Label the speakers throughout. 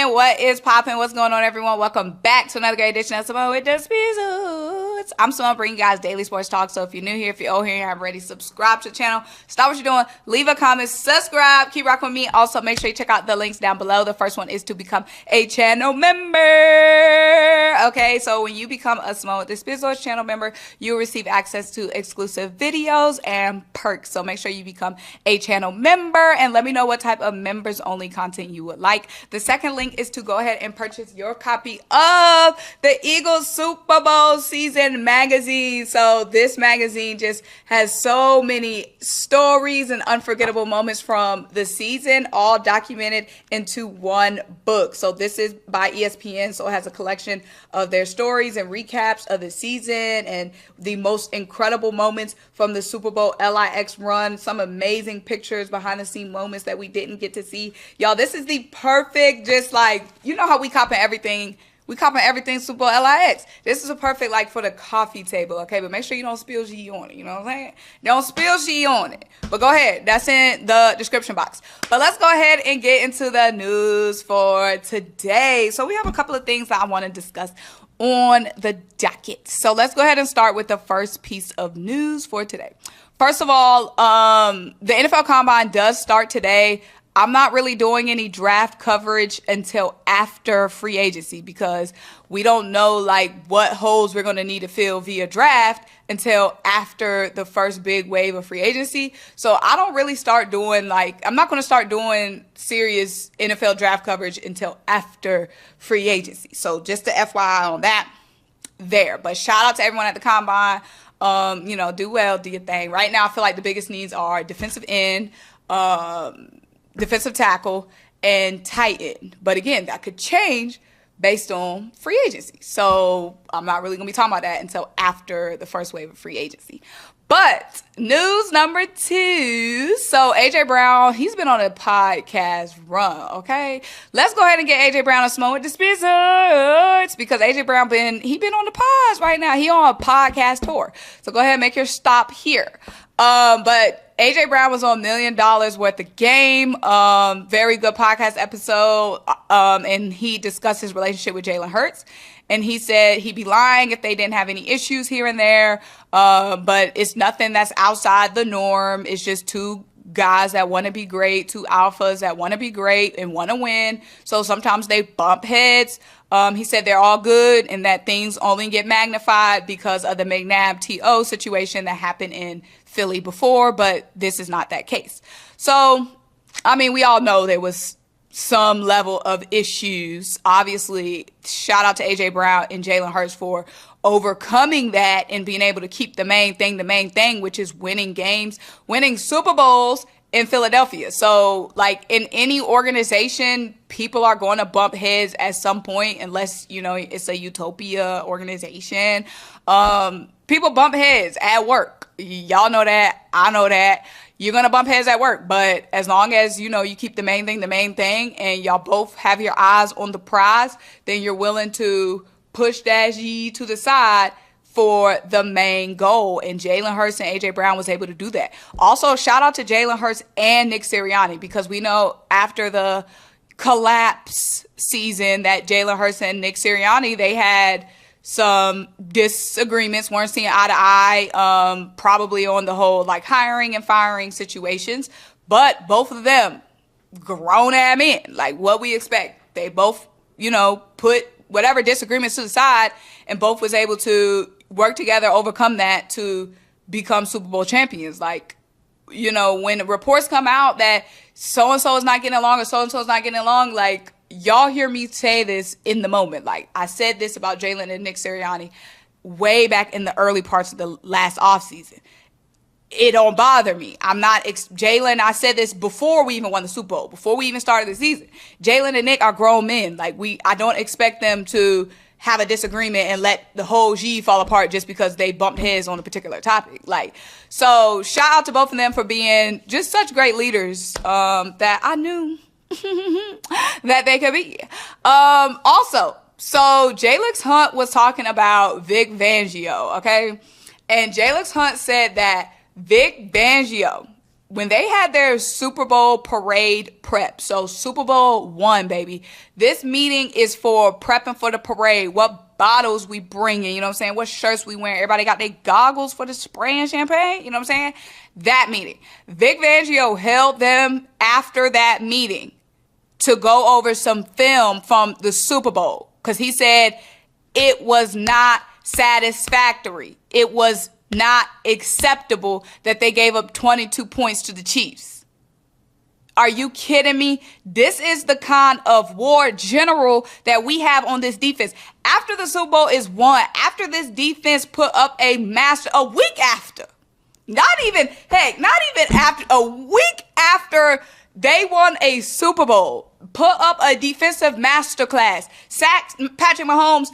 Speaker 1: happening? What is popping? What's going on, everyone? Welcome back to another great edition of Symone with the Speedos. I'm Symone, bringing you guys daily sports talk. So if you're new here, if you're old here and you haven't already, subscribe to the channel. Stop what you're doing. Leave a comment. Subscribe. Keep rocking with me. Also, make sure you check out the links down below. The first one is to become a channel member. Okay, so when you become a Symone with the Speedos channel member, you'll receive access to exclusive videos and perks. So make sure you become a channel member and let me know what type of members only content you would like. The second link is to go ahead and purchase your copy of the Eagles Super Bowl season magazine. So this magazine just has so many stories and unforgettable moments from the season, all documented into one book. So this is by ESPN, so it has a collection of their stories and recaps of the season and the most incredible moments from the Super Bowl LIX run, some amazing pictures, behind the scene moments that we didn't get to see. Y'all, this is the perfect, just like, you know how we copy everything. We copy everything Super Bowl LIX. This is a perfect, like, for the coffee table, okay? But make sure you don't spill G on it, you know what I'm saying? Don't spill G on it. But go ahead. That's in the description box. But let's go ahead and get into the news for today. So we have a couple of things that I want to discuss on the docket. So let's go ahead and start with the first piece of news for today. First of all, the NFL Combine does start today. I'm not really doing any draft coverage until after free agency because we don't know like what holes we're going to need to fill via draft until after the first big wave of free agency. So I don't really start doing I'm not going to start doing serious NFL draft coverage until after free agency. So just the FYI on that there. But shout out to everyone at the Combine. Do well, do your thing. Right now, I feel like the biggest needs are defensive end, defensive tackle, and tight end. But again, that could change based on free agency. So I'm not really going to be talking about that until after the first wave of free agency. But news number 2. So AJ Brown, he's been on a podcast run, okay? Let's go ahead and get AJ Brown a Symone with the Speedos because AJ Brown he been on the pods right now. He on a podcast tour. So go ahead and make your stop here. But AJ Brown was on $1 Million Worth of Game. Very good podcast episode. And he discussed his relationship with Jalen Hurts. And he said he'd be lying if they didn't have any issues here and there. But it's nothing that's outside the norm. It's just two guys that want to be great, two alphas that want to be great and want to win. So sometimes they bump heads. He said they're all good and that things only get magnified because of the McNabb T.O. situation that happened in Philly before, but this is not that case. So, I mean, we all know there was some level of issues. Obviously, shout out to AJ Brown and Jalen Hurts for overcoming that and being able to keep the main thing, which is winning games, winning Super Bowls in Philadelphia. So, like, in any organization, people are going to bump heads at some point, unless, it's a utopia organization. People bump heads at work. Y'all know that. I know that. You're going to bump heads at work. But as long as, you keep the main thing, and y'all both have your eyes on the prize, then you're willing to push that G to the side for the main goal. And Jalen Hurts and AJ Brown was able to do that. Also, shout out to Jalen Hurts and Nick Sirianni, because we know after the collapse season that Jalen Hurts and Nick Sirianni, they had some disagreements, weren't seeing eye to eye, probably on the whole hiring and firing situations. But both of them grown at men, like what we expect. They both, put whatever disagreements to the side, and both was able to work together, overcome that to become Super Bowl champions. When reports come out that so-and-so is not getting along or so-and-so is not getting along, y'all hear me say this in the moment. I said this about Jalen and Nick Sirianni way back in the early parts of the last offseason. It don't bother me. I'm not Jalen. I said this before we even won the Super Bowl, before we even started the season. Jalen and Nick are grown men. I don't expect them to have a disagreement and let the whole G fall apart just because they bumped heads on a particular topic. So shout out to both of them for being just such great leaders that I knew that they could be. Also, so Jalix Hunt was talking about Vic Fangio, okay? And Jalix Hunt said that Vic Fangio when they had their Super Bowl parade prep, so Super Bowl 1, baby, this meeting is for prepping for the parade, what bottles we bringing, you know what I'm saying, what shirts we wearing, everybody got their goggles for the spraying champagne, you know what I'm saying, that meeting. Vic Fangio held them after that meeting to go over some film from the Super Bowl, because he said it was not satisfactory. It was not acceptable that they gave up 22 points to the Chiefs. Are you kidding me? This is the kind of war general that we have on this defense. After the Super Bowl is won, after this defense put up a week after, not even after, a week after they won a Super Bowl, put up a defensive masterclass, sacked Patrick Mahomes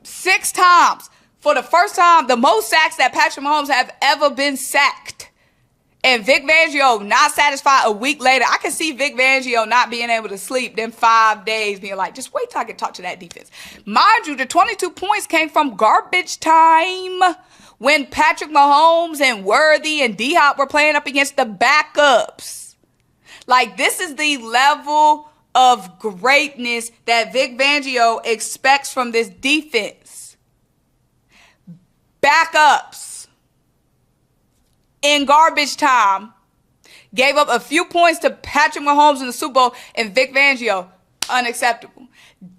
Speaker 1: 6 times. For the first time, the most sacks that Patrick Mahomes have ever been sacked. And Vic Fangio not satisfied a week later. I can see Vic Fangio not being able to sleep them 5 days, being like, just wait till I can talk to that defense. Mind you, the 22 points came from garbage time when Patrick Mahomes and Worthy and D-Hop were playing up against the backups. Like, this is the level of greatness that Vic Fangio expects from this defense. Backups in garbage time gave up a few points to Patrick Mahomes in the Super Bowl, and Vic Fangio, unacceptable.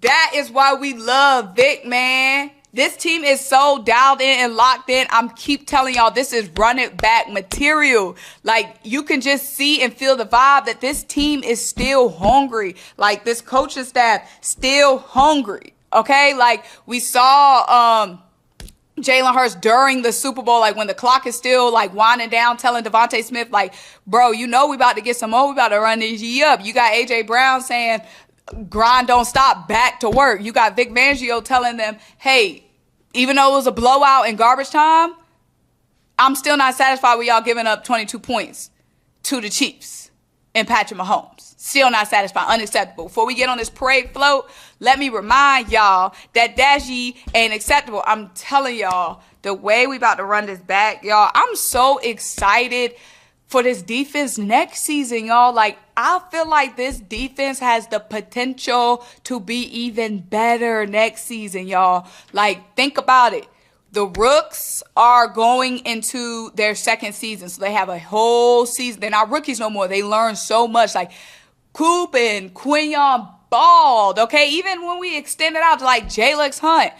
Speaker 1: That is why we love Vic, man. This team is so dialed in and locked in. I'm keep telling y'all, this is run it back material. Like, you can just see and feel the vibe that this team is still hungry. Like, this coaching staff still hungry. Okay, like we saw Jalen Hurts during the Super Bowl, like when the clock is still like winding down, telling Devontae Smith, like, bro, you know we about to get some more. We about to run this G up. You got A.J. Brown saying, grind don't stop, back to work. You got Vic Fangio telling them, hey, even though it was a blowout in garbage time, I'm still not satisfied with y'all giving up 22 points to the Chiefs and Patrick Mahomes. Still not satisfied. Unacceptable. Before we get on this parade float, let me remind y'all that Dashi ain't acceptable. I'm telling y'all, the way we about to run this back, y'all, I'm so excited for this defense next season, y'all. Like, I feel like this defense has the potential to be even better next season, y'all. Like, think about it. The Rooks are going into their second season, so they have a whole season. They're not rookies no more. They learn so much. Like, Coop and Quinion balled, okay? Even when we extend it out to, like, Jalen Hunt,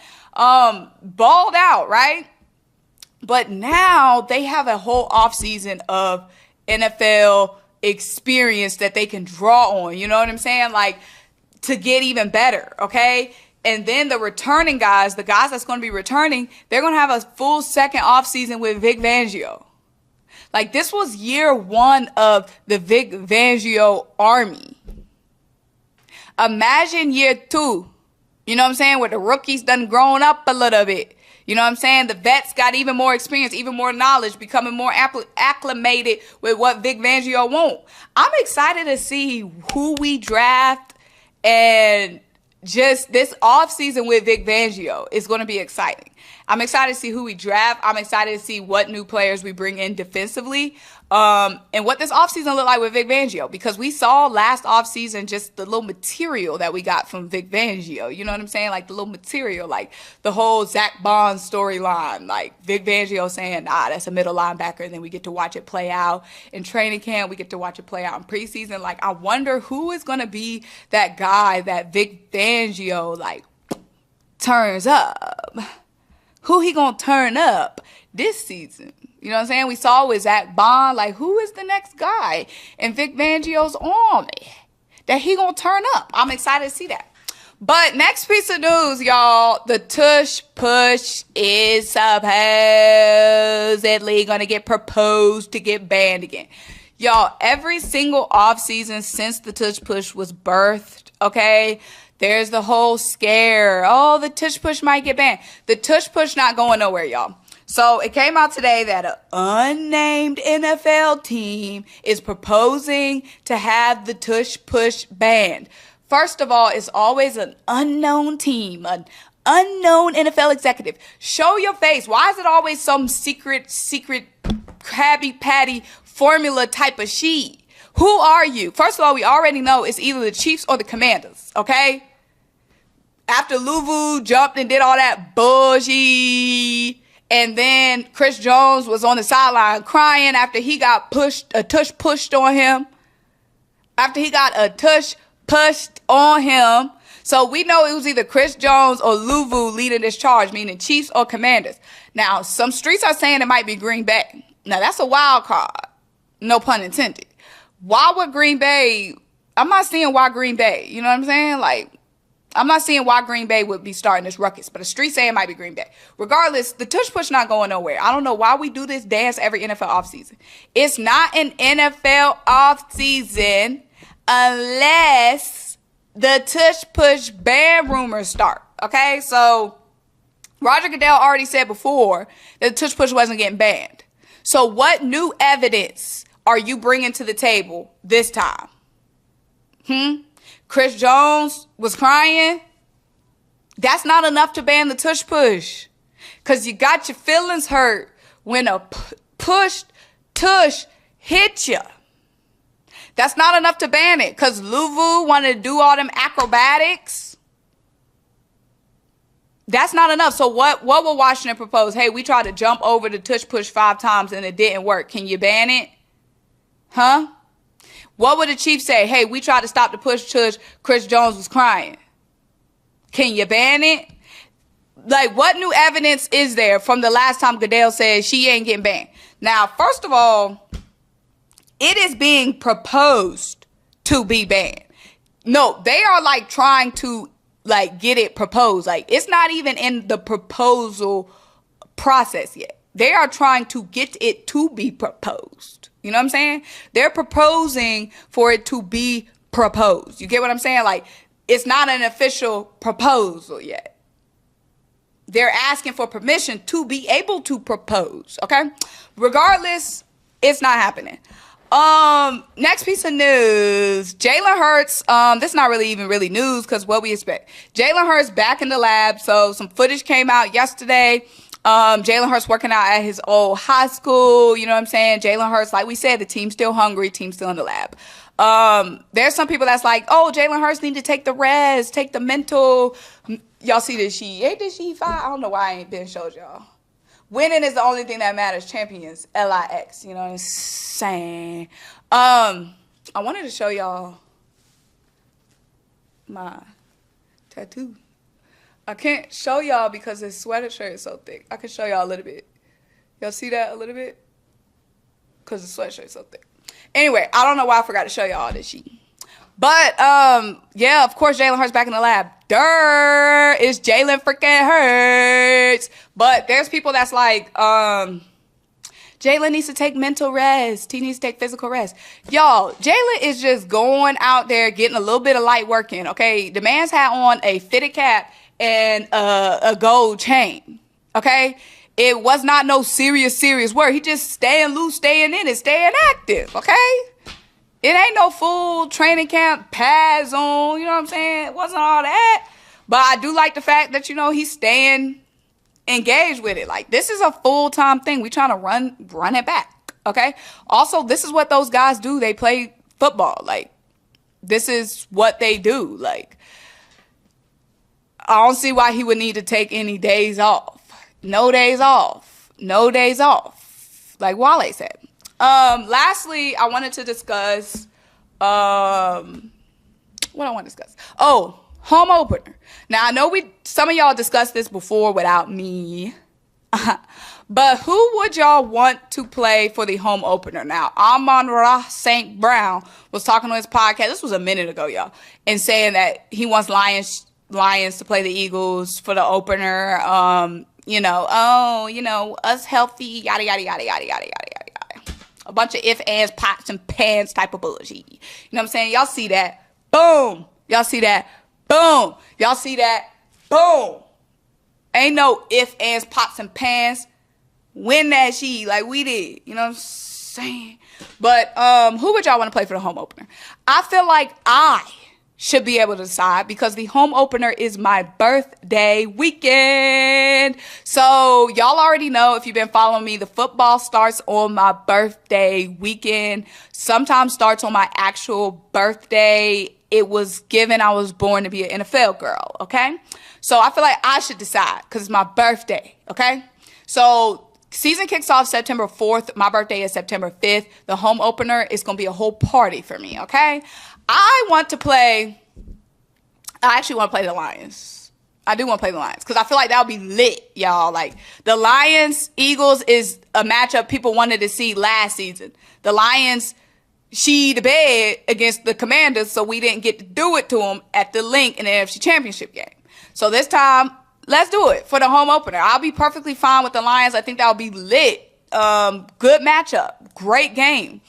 Speaker 1: balled out, right? But now they have a whole offseason of NFL experience that they can draw on, you know what I'm saying? Like, to get even better, okay? And then the returning guys, the guys that's going to be returning, they're going to have a full second offseason with Vic Fangio. Like, this was year 1 of the Vic Fangio army. Imagine year 2, you know what I'm saying, where the rookies done grown up a little bit. You know what I'm saying? The vets got even more experience, even more knowledge, becoming more acclimated with what Vic Fangio want. I'm excited to see who we draft, and just this offseason with Vic Fangio is going to be exciting. I'm excited to see who we draft. I'm excited to see what new players we bring in defensively, and what this offseason look like with Vic Fangio, because we saw last offseason just the little material that we got from Vic Fangio. You know what I'm saying? Like, the little material, like the whole Zach Bond storyline, like Vic Fangio saying, that's a middle linebacker, and then we get to watch it play out in training camp. We get to watch it play out in preseason. Like, I wonder who is going to be that guy that Vic Fangio, like, turns up. Who he gonna turn up this season? You know what I'm saying? We saw with Zach Bond, like, who is the next guy in Vic Fangio's army that he gonna turn up? I'm excited to see that. But next piece of news, y'all, the Tush push is supposedly gonna get proposed to get banned again. Y'all, every single offseason since the Tush push was birthed, okay, there's the whole scare. Oh, the Tush push might get banned. The Tush push not going nowhere, y'all. So it came out today that an unnamed NFL team is proposing to have the Tush push banned. First of all, it's always an unknown team, an unknown NFL executive. Show your face. Why is it always some secret Krabby Patty formula type of shit. Who are you? First of all, we already know it's either the Chiefs or the Commanders, okay? After Louvu jumped and did all that bullshit, and then Chris Jones was on the sideline crying after he got a tush pushed on him. So we know it was either Chris Jones or Louvu leading this charge, meaning Chiefs or Commanders. Now, some streets are saying it might be Green Bay. Now, that's a wild card. No pun intended. Why would Green Bay? I'm not seeing why Green Bay. You know what I'm saying? Like, I'm not seeing why Green Bay would be starting this ruckus, but the street saying it might be Green Bay. Regardless, the tush push not going nowhere. I don't know why we do this dance every NFL offseason. It's not an NFL offseason unless the tush push ban rumors start. Okay, so Roger Goodell already said before that the tush push wasn't getting banned. So what new evidence are you bringing to the table this time? Chris Jones was crying. That's not enough to ban the tush push. Because you got your feelings hurt when a pushed tush hit you. That's not enough to ban it. Because Louvu wanted to do all them acrobatics. That's not enough. So what will Washington propose? Hey, we tried to jump over the tush push 5 times and it didn't work. Can you ban it? Huh? What would the Chiefs say? Hey, we tried to stop the push tush. Chris Jones was crying. Can you ban it? Like, what new evidence is there from the last time Goodell said she ain't getting banned? Now, first of all, it is being proposed to be banned. No, they are like trying to like get it proposed. Like, it's not even in the proposal process yet. They are trying to get it to be proposed. You know what I'm saying? They're proposing for it to be proposed. You get what I'm saying? Like, it's not an official proposal yet. They're asking for permission to be able to propose. Okay? Regardless, it's not happening. Next piece of news. Jalen Hurts. This is not really even really news because what we expect. Jalen Hurts back in the lab. So some footage came out yesterday. Jalen Hurts working out at his old high school. You know what I'm saying? Jalen Hurts, like we said, the team's still hungry. Team's still in the lab. There's some people that's like, oh, Jalen Hurts need to take the rest, take the mental. Y'all see this sheet? Ain't this sheet 5? I don't know why I ain't been showed y'all. Winning is the only thing that matters. Champions, LIX. You know what I'm saying? I wanted to show y'all my tattoo. I can't show y'all because this sweater shirt is so thick. I can show y'all a little bit. Y'all see that a little bit? Because the sweatshirt is so thick. Anyway, I don't know why I forgot to show y'all all this shit. But, yeah, of course, Jalen Hurts back in the lab. Durr, it's Jalen freaking Hurts. But there's people that's like, Jalen needs to take mental rest. He needs to take physical rest. Y'all, Jalen is just going out there getting a little bit of light work in, okay? The man's had on a fitted cap and a gold chain, okay? It was not no serious work. He just staying loose, staying in it, staying active, okay? It ain't no full training camp pads on, you know what I'm saying? It wasn't all that. But I do like the fact that, you know, he's staying engaged with it. Like, this is a full-time thing. We trying to run it back, okay? Also, this is what those guys do. They play football. Like, this is what they do. Like, I don't see why he would need to take any days off. No days off. No days off. Like Wale said. Lastly, I wanted to discuss, what I want to discuss? Oh, home opener. Now, I know some of y'all discussed this before without me, but who would y'all want to play for the home opener? Now, Amon-Ra St. Brown was talking on his podcast, this was a minute ago, y'all, and saying that he wants Lions to play the Eagles for the opener, you know, us healthy, yada, yada, yada, yada, yada, yada, yada. A bunch of if, ands, pots, and pans type of bullshit. You know what I'm saying? Y'all see that? Boom. Y'all see that? Boom. Y'all see that? Boom. Ain't no if, ands, pots, and pans. Win that shit like we did. You know what I'm saying? But who would y'all want to play for the home opener? I feel like I should be able to decide because the home opener is my birthday weekend. So y'all already know, if you've been following me, the football starts on my birthday weekend. Sometimes starts on my actual birthday. It was given I was born to be an NFL girl, okay? So I feel like I should decide because it's my birthday, okay? So season kicks off September 4th. My birthday is September 5th. The home opener is going to be a whole party for me, okay? I actually want to play the Lions. I do want to play the Lions because I feel like that would be lit, y'all. Like, the Lions-Eagles is a matchup people wanted to see last season. The Lions she the bed against the Commanders, so we didn't get to do it to them at the Link in the NFC Championship game. So this time, let's do it for the home opener. I'll be perfectly fine with the Lions. I think that would be lit. Good matchup. Great game.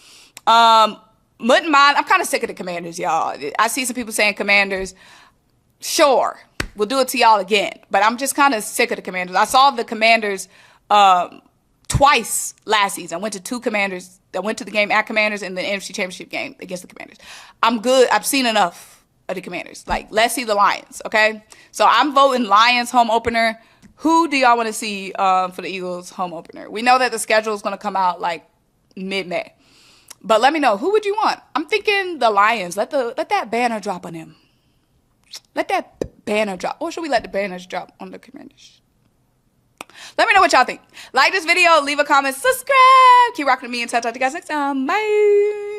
Speaker 1: Wouldn't mind. I'm kind of sick of the Commanders, y'all. I see some people saying Commanders. Sure, we'll do it to y'all again. But I'm just kind of sick of the Commanders. I saw the Commanders twice last season. I went to two Commanders. I went to the game at Commanders and the NFC Championship game against the Commanders. I'm good. I've seen enough of the Commanders. Like, let's see the Lions, okay? So I'm voting Lions home opener. Who do y'all want to see for the Eagles home opener? We know that the schedule is going to come out like mid-May. But let me know, who would you want? I'm thinking the Lions. Let that banner drop on them. Let that banner drop. Or should we let the banners drop on the Commanders? Let me know what y'all think. Like this video, leave a comment, subscribe. Keep rocking with me, and talk to you guys next time. Bye.